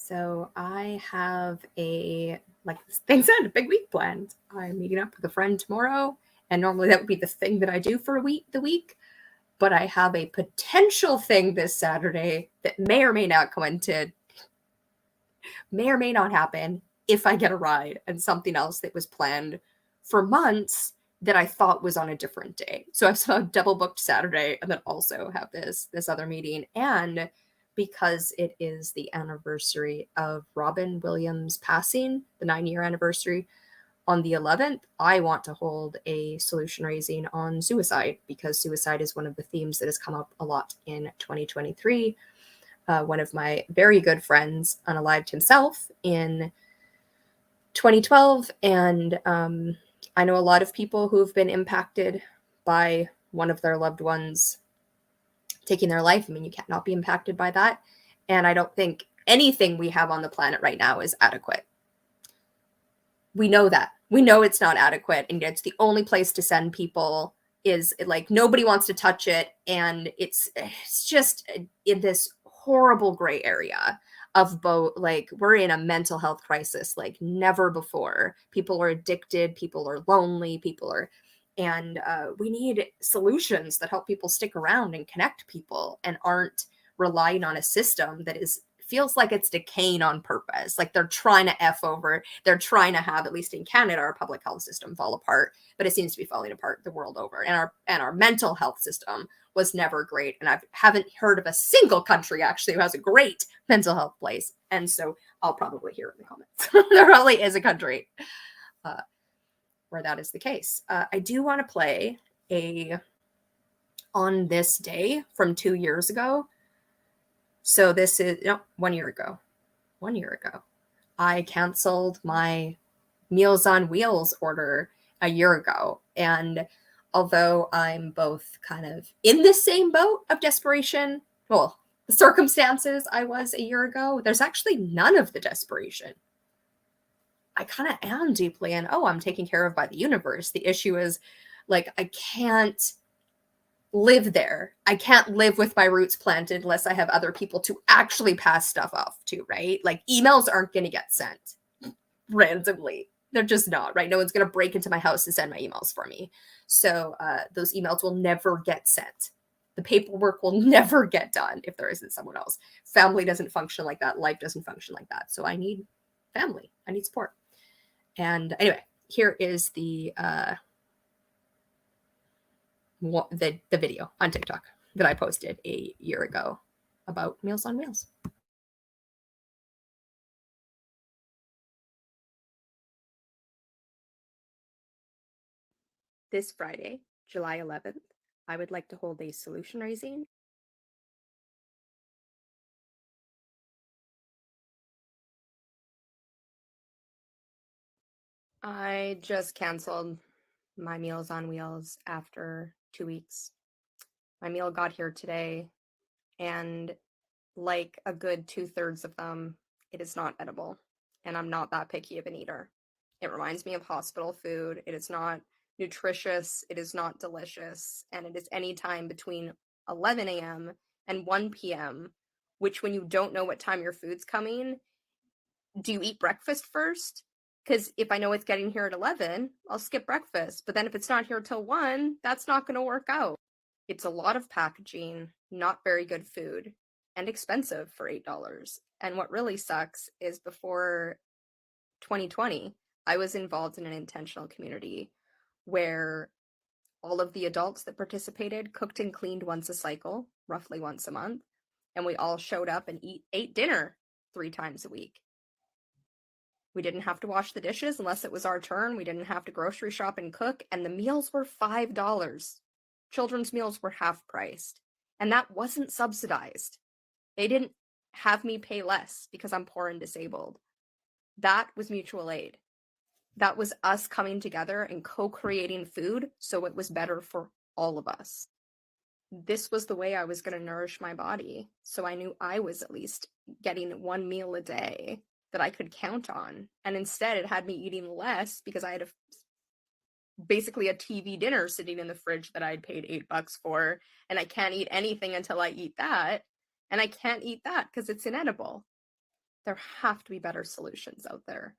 So I have things said, a big week planned. I'm meeting up with a friend tomorrow, and normally that would be the thing that I do for the week. But I have a potential thing this Saturday that may or may not may or may not happen if I get a ride, and something else that was planned for months that I thought was on a different day. So I've sort of double booked Saturday and then also have this other meeting. And because it is the anniversary of Robin Williams passing, the 9-year anniversary, on the 11th, I want to hold a solution raising on suicide, because suicide is one of the themes that has come up a lot in 2023. One of my very good friends unalived himself in 2012, and I know a lot of people who've been impacted by one of their loved ones taking their life. I mean, you can't not be impacted by that. And I don't think anything we have on the planet right now is adequate. We know that. We know it's not adequate, and it's the only place to send people. Is like nobody wants to touch it, and it's just in this horrible gray area of both. Like, we're in a mental health crisis like never before. People are addicted, people are lonely, and we need solutions that help people stick around and connect people, and aren't relying on a system that feels like it's decaying on purpose. Like they're trying to they're trying to have, at least in Canada, our public health system fall apart, but it seems to be falling apart the world over. And our mental health system was never great. And I haven't heard of a single country actually who has a great mental health place. And so I'll probably hear in the comments. There probably is a country where that is the case. I do want to play on this day from 2 years ago. So this is 1 year ago. 1 year ago, I canceled my Meals on Wheels order a year ago. And although I'm both kind of in the same boat of desperation, well, the circumstances I was a year ago, there's actually none of the desperation. I kind of am deeply in, I'm taken care of by the universe. The issue is, like, I can't live there. I can't live with my roots planted unless I have other people to actually pass stuff off to, right? Like, emails aren't going to get sent randomly. They're just not, right? No one's going to break into my house and send my emails for me. So those emails will never get sent. The paperwork will never get done if there isn't someone else. Family doesn't function like that. Life doesn't function like that. So I need family. I need support. And anyway, here is the video on TikTok that I posted a year ago about Meals on Wheels. This Friday, July 11th, I would like to hold a solution raising. I just canceled my Meals on Wheels after 2 weeks. My meal got here today, and like a good 2/3 of them, it is not edible. And I'm not that picky of an eater. It reminds me of hospital food. It is not nutritious. It is not delicious. And it is any time between 11 a.m. and 1 p.m., which, when you don't know what time your food's coming, do you eat breakfast first? Because if I know it's getting here at 11, I'll skip breakfast. But then if it's not here till 1, that's not going to work out. It's a lot of packaging, not very good food, and expensive for $8. And what really sucks is, before 2020, I was involved in an intentional community where all of the adults that participated cooked and cleaned once a cycle, roughly once a month, and we all showed up and ate dinner 3 times a week. We didn't have to wash the dishes unless it was our turn. We didn't have to grocery shop and cook, and the meals were $5. Children's meals were half priced, and that wasn't subsidized. They didn't have me pay less because I'm poor and disabled. That was mutual aid. That was us coming together and co-creating food so it was better for all of us. This was the way I was going to nourish my body, so I knew I was at least getting 1 meal a day that I could count on. And instead, it had me eating less because I had basically a TV dinner sitting in the fridge that I'd paid $8 for, and I can't eat anything until I eat that. And I can't eat that because it's inedible. There have to be better solutions out there,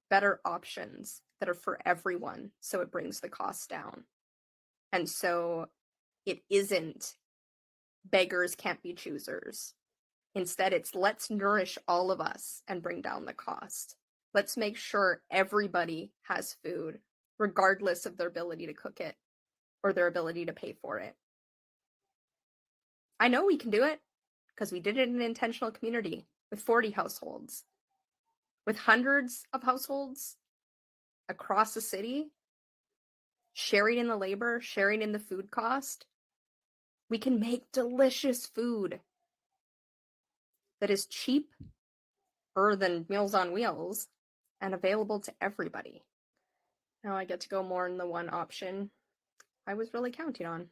better options that are for everyone, so it brings the cost down. And so it isn't beggars can't be choosers. Instead, it's let's nourish all of us and bring down the cost. Let's make sure everybody has food, regardless of their ability to cook it or their ability to pay for it. I know we can do it because we did it in an intentional community with 40 households, with hundreds of households across the city, sharing in the labor, sharing in the food cost. We can make delicious food that is cheaper than Meals on Wheels and available to everybody. Now I get to go more in the one option I was really counting on.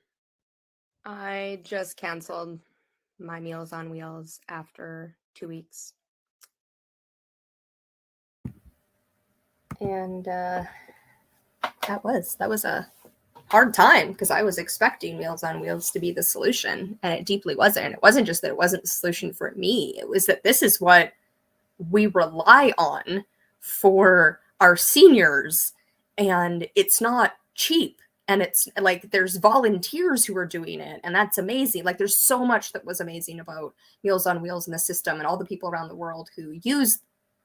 I just canceled my Meals on Wheels after 2 weeks. And that was a hard time because I was expecting Meals on Wheels to be the solution, and it deeply wasn't. It wasn't just that it wasn't the solution for me. It was that this is what we rely on for our seniors, and it's not cheap. And it's like there's volunteers who are doing it, and that's amazing. Like there's so much that was amazing about Meals on Wheels and the system and all the people around the world who use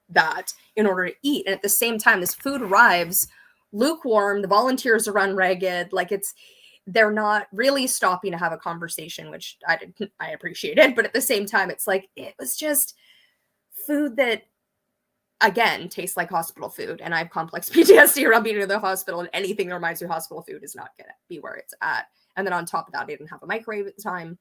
that in order to eat. And at the same time, this food arrives lukewarm, the volunteers are run ragged. Like they're not really stopping to have a conversation, which I appreciated. But at the same time, it's like it was just food that, again, tastes like hospital food. And I have complex PTSD around being in the hospital, and anything that reminds me of hospital food is not going to be where it's at. And then on top of that, I didn't have a microwave at the time.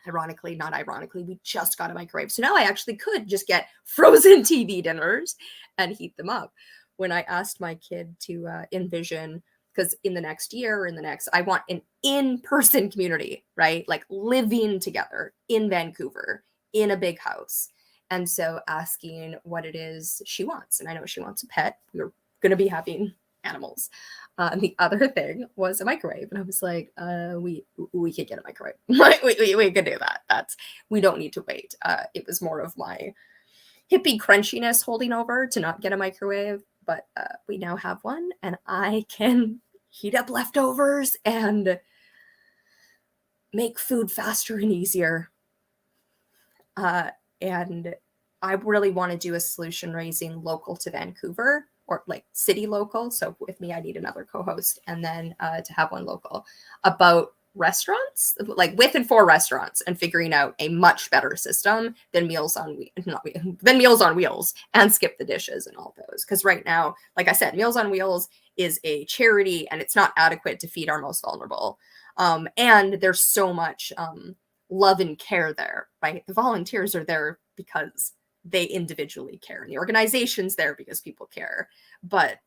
Ironically, not ironically, we just got a microwave. So now I actually could just get frozen TV dinners and heat them up. When I asked my kid to envision, because in the next year, I want an in-person community, right? Like living together in Vancouver, in a big house. And so asking what it is she wants. And I know she wants a pet. We're going to be having animals. And the other thing was a microwave. And I was like, we could get a microwave. we could do that. We don't need to wait. It was more of my hippie crunchiness holding over to not get a microwave. But we now have one, and I can heat up leftovers and make food faster and easier. And I really want to do a solution raising local to Vancouver, or like city local. So with me, I need another co-host, and then to have one local about restaurants, like with and for restaurants, and figuring out a much better system than Meals on Wheels and Skip the Dishes and all those. Because right now, like I said, Meals on Wheels is a charity, and it's not adequate to feed our most vulnerable. And there's so much love and care there, right? The volunteers are there because they individually care, and the organization's there because people care. But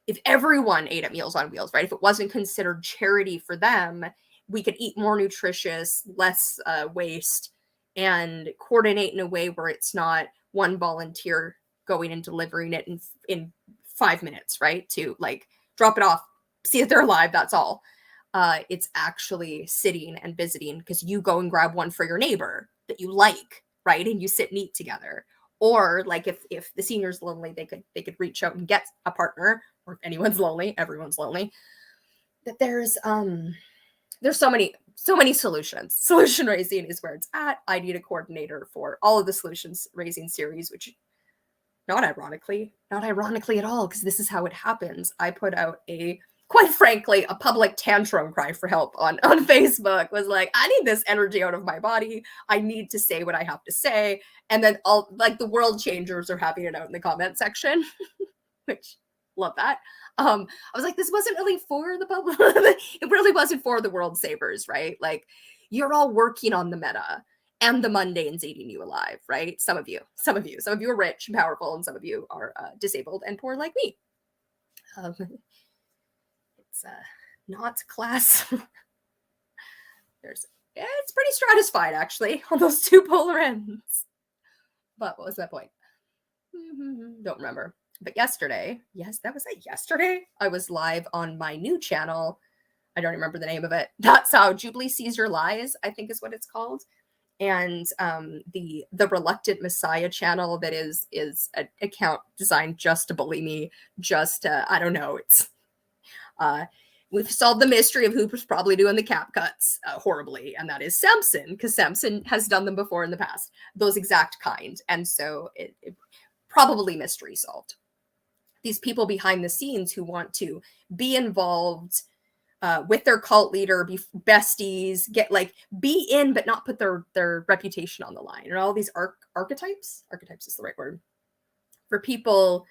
if everyone ate at Meals on Wheels, right? If it wasn't considered charity for them, we could eat more nutritious, less waste, and coordinate in a way where it's not one volunteer going and delivering it in 5 minutes, right? To like drop it off, see if they're alive, that's all. It's actually sitting and visiting, because you go and grab one for your neighbor that you like, right? And you sit and eat together. Or like if the senior's lonely, they could reach out and get a partner. Or if anyone's lonely, everyone's lonely. That there's so many solutions. Solution raising is where it's at. I need a coordinator for all of the solutions raising series, which not ironically at all, because this is how it happens. I put out quite frankly, a public tantrum cry for help on Facebook. Was like, I need this energy out of my body. I need to say what I have to say. And then all like the world changers are having it out in the comment section, which love that. I was like, this wasn't really for the public. It really wasn't for the world savers, right? Like you're all working on the meta and the mundanes eating you alive, right? Some of you are rich and powerful, and some of you are disabled and poor like me. It's not class. It's pretty stratified actually on those two polar ends. But what was that point? Don't remember. But yesterday, yes, that was it. Yesterday, I was live on my new channel. I don't remember the name of it. That's how Jubilee Sees Your Lies, I think is what it's called. and the Reluctant Messiah channel that is an account designed just to bully me, just I don't know, it's we've solved the mystery of who was probably doing the cap cuts horribly, and that is Samson, because Samson has done them before in the past, those exact kind, and so it probably mystery solved. These people behind the scenes who want to be involved with their cult leader, be besties, get like be in, but not put their reputation on the line, and all these archetypes is the right word for people.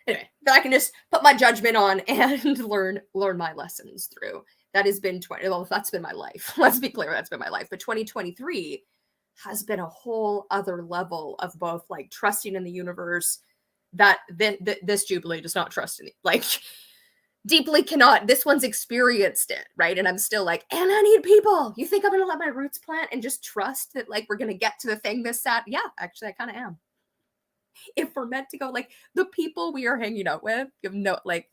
Anyway, that I can just put my judgment on and learn my lessons through. That has been that's been my life. Let's be clear, that's been my life. But 2023 has been a whole other level of both like trusting in the universe that this Jubilee does not trust in, like deeply cannot. This one's experienced it, right? And I'm still like, and I need people. You think I'm gonna let my roots plant and just trust that like we're gonna get to the thing this Sat? Yeah, actually, I kind of am. If we're meant to go, like the people we are hanging out with, you have no like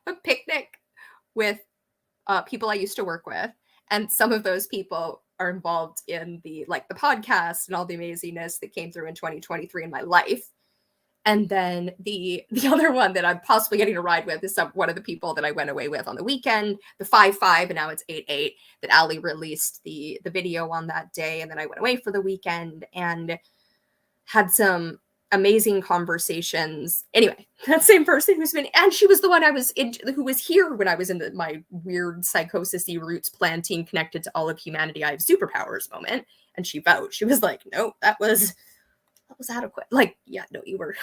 a picnic with people I used to work with, and some of those people are involved in the like the podcast and all the amazingness that came through in 2023 in my life. And then the other one that I'm possibly getting a ride with is one of the people that I went away with on the weekend, the 5-5, and now it's 8-8, that Ali released the video on that day. And then I went away for the weekend and had some amazing conversations. Anyway, that same person and she was the one who was here when I was in my weird psychosis-y roots planting connected to all of humanity, I have superpowers moment. And she vouched. She was like, no, that was adequate. Like, yeah, no, you were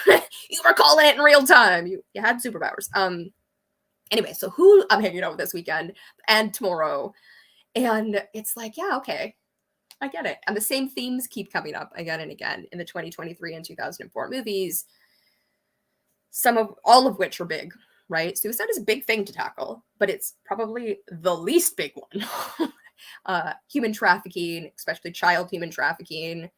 you were calling it in real time. You had superpowers. Anyway, so who I'm hanging out with this weekend and tomorrow, and it's like, yeah, okay, I get it. And the same themes keep coming up again and again in the 2023 and 2004 movies. All of which are big, right? Suicide is a big thing to tackle, but it's probably the least big one. Human trafficking, especially child human trafficking.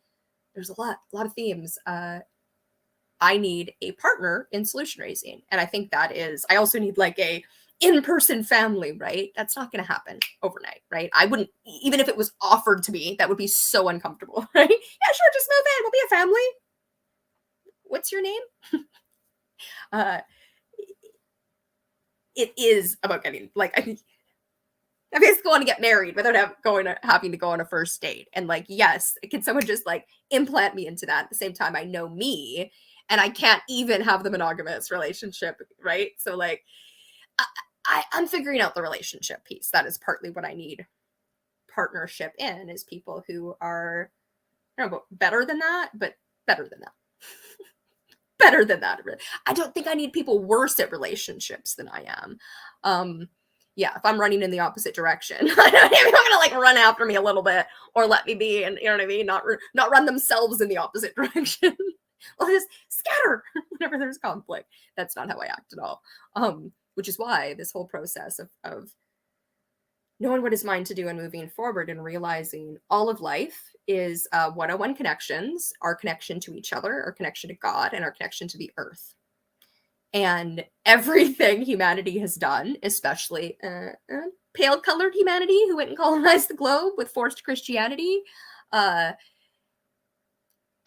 There's a lot of themes. I need a partner in solution raising. And I think I also need like a in-person family, right? That's not going to happen overnight, right? I wouldn't, even if it was offered to me, that would be so uncomfortable, right? Yeah, sure, just move in. We'll be a family. What's your name? It is about getting, like, I basically want to get married without having to go on a first date. And like, yes, can someone just like implant me into that? At the same time, I know me and I can't even have the monogamous relationship, right? So like, I'm figuring out the relationship piece. That is partly what I need partnership in, is people who are, I don't know, better than that, but better than that. Better than that. I don't think I need people worse at relationships than I am. Yeah, if I'm running in the opposite direction, I don't even want to like run after me a little bit or let me be, and you know what I mean? Not run themselves in the opposite direction. Well, just scatter whenever there's conflict. That's not how I act at all. Which is why this whole process of knowing what is mine to do and moving forward and realizing all of life is one-on-one connections, our connection to each other, our connection to God, and our connection to the earth. And everything humanity has done, especially pale-colored humanity who went and colonized the globe with forced Christianity as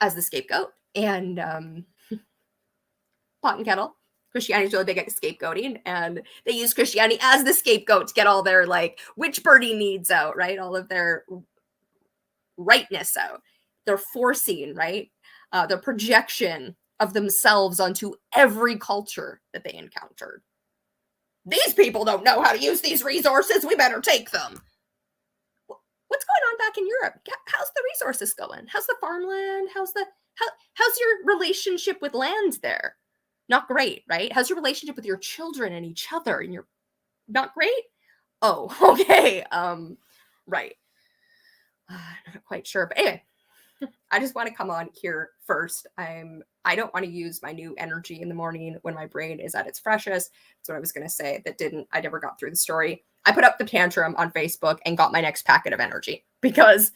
the scapegoat, and pot and kettle. Christianity's really big at scapegoating, and they use Christianity as the scapegoat to get all their like witch birdie needs out, right? All of their rightness out. They're forcing, right? Their projection of themselves onto every culture that they encountered. These people don't know how to use these resources. We better take them. What's going on back in Europe? How's the resources going? How's the farmland? How's your relationship with land there? Not great, right? How's your relationship with your children and each other? And you're not great? Oh, okay. Right. I'm not quite sure, but anyway, I just want to come on here first. I don't want to use my new energy in the morning when my brain is at its freshest. That's what I was going to say. I never got through the story. I put up the tantrum on Facebook and got my next packet of energy because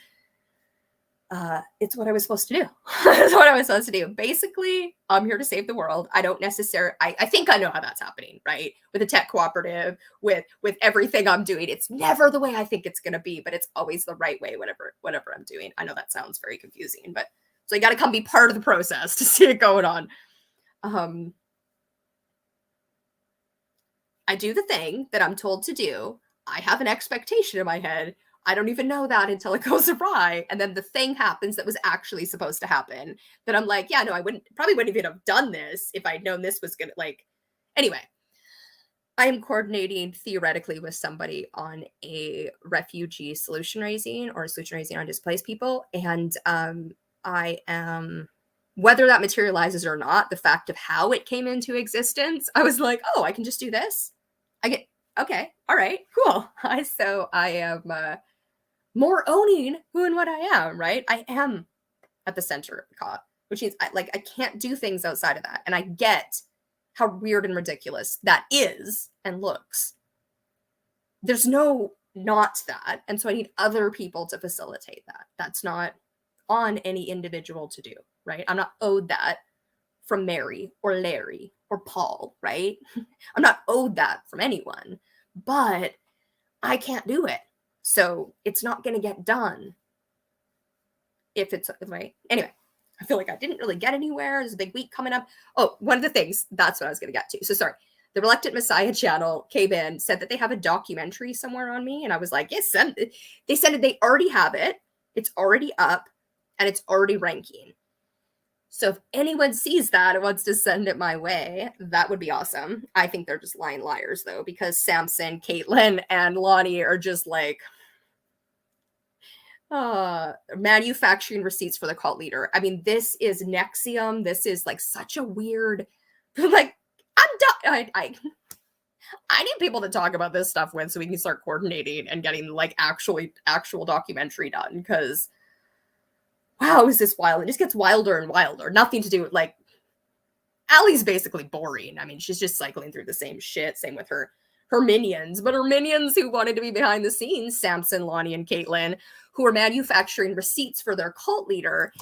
It's what I was supposed to do. It's what I was supposed to do. Basically, I'm here to save the world. I don't necessarily, I think I know how that's happening, right? With a tech cooperative, with everything I'm doing. It's never the way I think it's going to be, but it's always the right way, whatever I'm doing. I know that sounds very confusing, but so you got to come be part of the process to see it going on. I do the thing that I'm told to do. I have an expectation in my head. I don't even know that until it goes awry. And then the thing happens that was actually supposed to happen. That I'm like, yeah, no, probably wouldn't even have done this if I'd known this was going to, like, anyway. I am coordinating theoretically with somebody on a refugee solution raising or solution raising on displaced people. And I am, whether that materializes or not, the fact of how it came into existence, I was like, oh, I can just do this. I get, okay, all right, cool. So I am more owning who and what I am, right? I am at the center of the cause, which means I can't do things outside of that. And I get how weird and ridiculous that is and looks. There's no not that. And so I need other people to facilitate that. That's not on any individual to do, right? I'm not owed that from Mary or Larry or Paul, right? I'm not owed that from anyone, but I can't do it. So it's not going to get done if it's right. Anyway, I feel like I didn't really get anywhere. There's a big week coming up. Oh, one of the things, that's what I was going to get to. So sorry. The Reluctant Messiah channel came in, said that they have a documentary somewhere on me. And I was like, yes, they said they already have it. It's already up and it's already ranking. So if anyone sees that and wants to send it my way, that would be awesome. I think they're just lying liars, though, because Samson, Caitlin, and Lonnie are just like, manufacturing receipts for the cult leader. I mean, this is Nexium. This is like such a weird, like, I'm done. I need people to talk about this stuff with so we can start coordinating and getting like actual documentary done, because wow, is this wild? It just gets wilder and wilder. Nothing to do with, like, Allie's basically boring. I mean, she's just cycling through the same shit. Same with her minions, but her minions who wanted to be behind the scenes, Samson, Lonnie, and Caitlin, who are manufacturing receipts for their cult leader,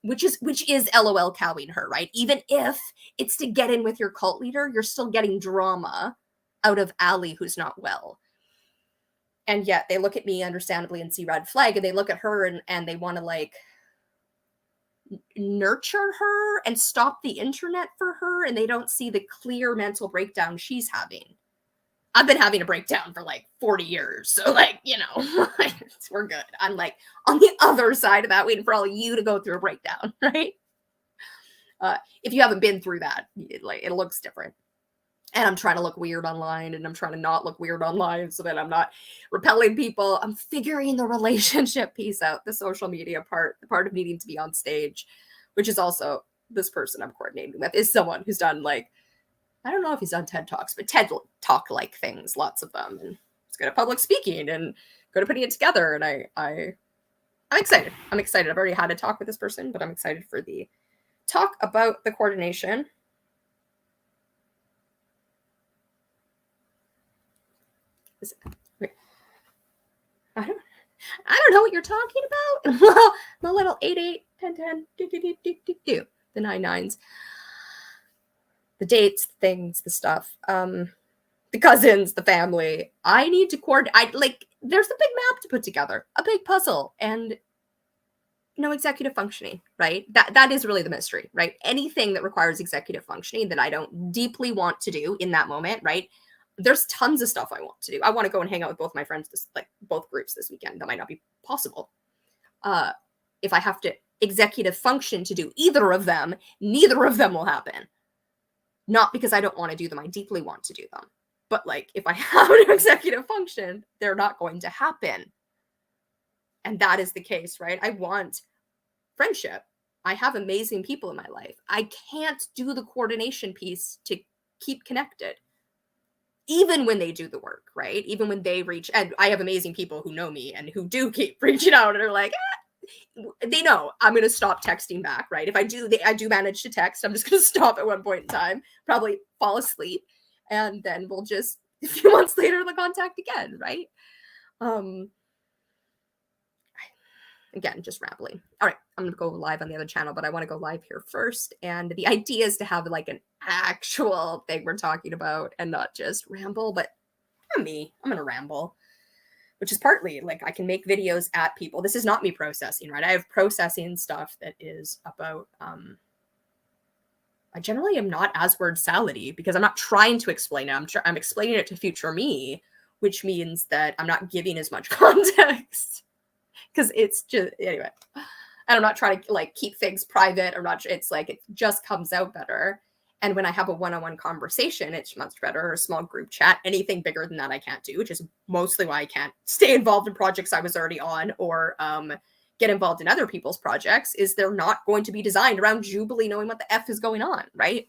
which is LOL cowing her, right? Even if it's to get in with your cult leader, you're still getting drama out of Allie, who's not well. And yet they look at me, understandably, and see red flag, and they look at her and they want to, like, nurture her and stop the internet for her, and they don't see the clear mental breakdown she's having. I've been having a breakdown for like 40 years. So, like, you know, we're good. I'm like on the other side of that, waiting for all of you to go through a breakdown, right? If you haven't been through that, it looks different. And I'm trying to look weird online, and I'm trying to not look weird online so that I'm not repelling people. I'm figuring the relationship piece out, the social media part, the part of needing to be on stage, which is also this person I'm coordinating with is someone who's done, like, I don't know if he's done TED Talks, but TED Talk-like things, lots of them. And he's good at public speaking and good at putting it together. And I'm excited. I'm excited. I've already had a talk with this person, but I'm excited for the talk about the coordination. I don't know what you're talking about. Well, the little 8, 8, 10, 10, the 9, 9s, the dates, the things, the stuff, the cousins, the family. I need to coordinate. There's a big map to put together, a big puzzle, and no executive functioning, right? That is really the mystery, right? Anything that requires executive functioning that I don't deeply want to do in that moment, right? There's tons of stuff I want to do. I want to go and hang out with both my friends, both groups this weekend. That might not be possible. If I have to executive function to do either of them, neither of them will happen. Not because I don't want to do them. I deeply want to do them. But, like, if I have to executive function, they're not going to happen. And that is the case, right? I want friendship. I have amazing people in my life. I can't do the coordination piece to keep connected. Even when they do the work, right? Even when they reach, and I have amazing people who know me and who do keep reaching out and are like, they know I'm going to stop texting back, right? If I do manage to text, I'm just going to stop at one point in time, probably fall asleep, and then we'll just, a few months later, the contact again, right? again, just rambling. All right, I'm going to go live on the other channel, but I want to go live here first. And the idea is to have like an actual thing we're talking about and not just ramble, but I'm going to ramble, which is partly like I can make videos at people. This is not me processing, right? I have processing stuff that is about, I generally am not as word salady because I'm not trying to explain it. I'm explaining it to future me, which means that I'm not giving as much context because it's just, anyway. And I'm not trying to like keep things private. It's like, it just comes out better. And when I have a one-on-one conversation, it's much better. Or a small group chat, anything bigger than that I can't do, which is mostly why I can't stay involved in projects I was already on or get involved in other people's projects, is they're not going to be designed around Jubilee knowing what the F is going on, right?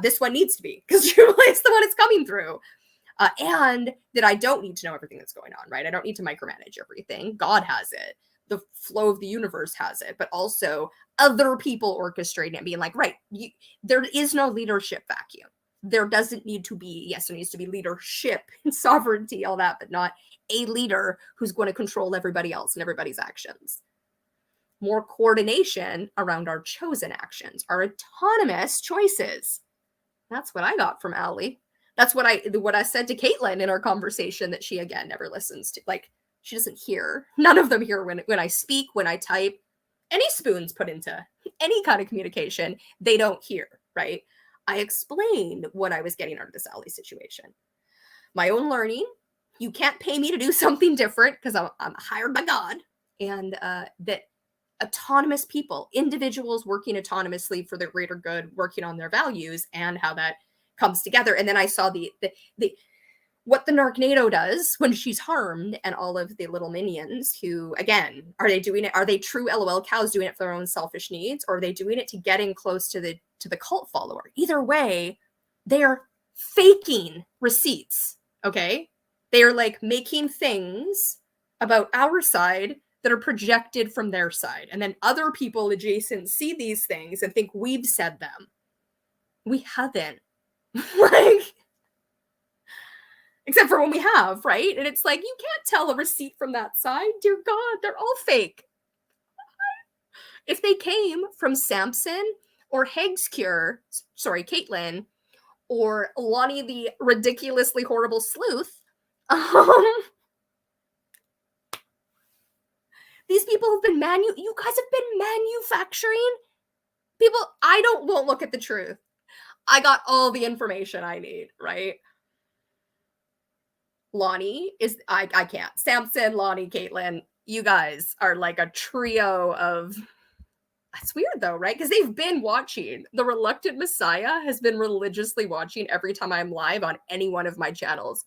This one needs to be, because Jubilee is the one it's coming through. And that I don't need to know everything that's going on, right? I don't need to micromanage everything. God has it. The flow of the universe has it, but also other people orchestrating it, being like, right, there is no leadership vacuum. There doesn't need to be, yes, there needs to be leadership and sovereignty, all that, but not a leader who's going to control everybody else and everybody's actions. More coordination around our chosen actions, our autonomous choices. That's what I got from Allie. That's what I said to Caitlin in our conversation that she, again, never listens to. Like, she doesn't hear. None of them hear when I speak, when I type. Any spoons put into any kind of communication, they don't hear, right? I explained what I was getting out of this Allie situation. My own learning. You can't pay me to do something different because I'm hired by God. And that autonomous people, individuals working autonomously for the greater good, working on their values, and how that comes together. And then I saw the what the Nargnado does when she's harmed, and all of the little minions who, again, are they doing it? Are they true LOL cows doing it for their own selfish needs, or are they doing it to get in close to the cult follower? Either way, they are faking receipts. Okay, they are like making things about our side that are projected from their side, and then other people adjacent see these things and think we've said them. We haven't. Like, except for when we have, right? And it's like, you can't tell a receipt from that side. Dear God, they're all fake. If they came from Samson or Haig's Cure, sorry, Caitlin, or Lonnie the ridiculously horrible sleuth, these people have been you guys have been manufacturing people. Won't look at the truth. I got all the information I need, right? Lonnie is, I can't. Samson, Lonnie, Caitlin, you guys are like a trio of, that's weird though, right? Because they've been watching. The Reluctant Messiah has been religiously watching every time I'm live on any one of my channels.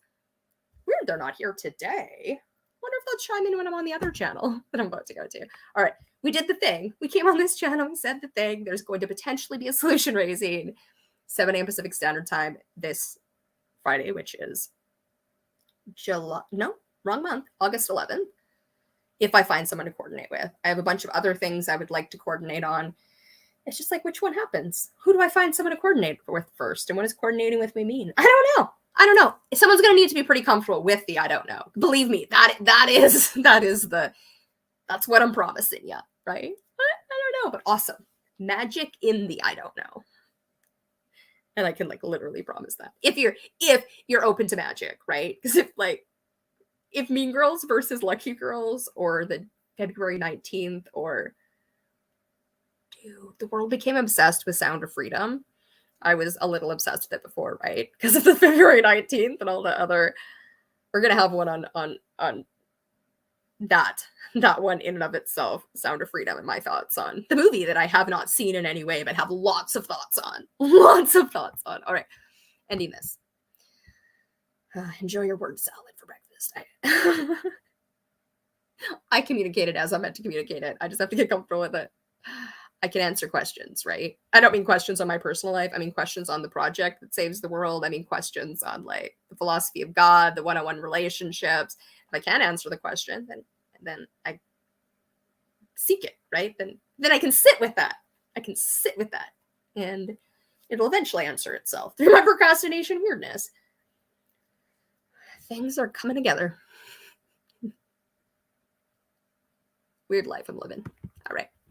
Weird they're not here today. Wonder if they'll chime in when I'm on the other channel that I'm about to go to. All right, we did the thing. We came on this channel, we said the thing. There's going to potentially be a solution raising 7 a.m. Pacific Standard Time this Friday, which is wrong month, August 11th. If I find someone to coordinate with. I have a bunch of other things I would like to coordinate on. It's just like, which one happens? Who do I find someone to coordinate with first? And what does coordinating with me mean? I don't know. If someone's going to need to be pretty comfortable with the I don't know. Believe me, that's what I'm promising you, right? I don't know, but awesome. Magic in the I don't know. And I can like literally promise that. If you're open to magic, right? Because if Mean Girls versus Lucky Girls, or the February 19th, or dude, the world became obsessed with Sound of Freedom. I was a little obsessed with it before, right? Because of the February 19th and all the other. We're gonna have one on that one in and of itself, Sound of Freedom, and my thoughts on the movie that I have not seen in any way, but have lots of thoughts on. All right, ending this. Enjoy your word salad for breakfast. I communicated as I'm meant to communicate it. I just have to get comfortable with it. I can answer questions, right? I don't mean questions on my personal life. I mean questions on the project that saves the world. I mean questions on like the philosophy of God, the one-on-one relationships. If I can't answer the question, then I seek it, right? Then I can sit with that. And it'll eventually answer itself through my procrastination weirdness. Things are coming together. Weird life I'm living.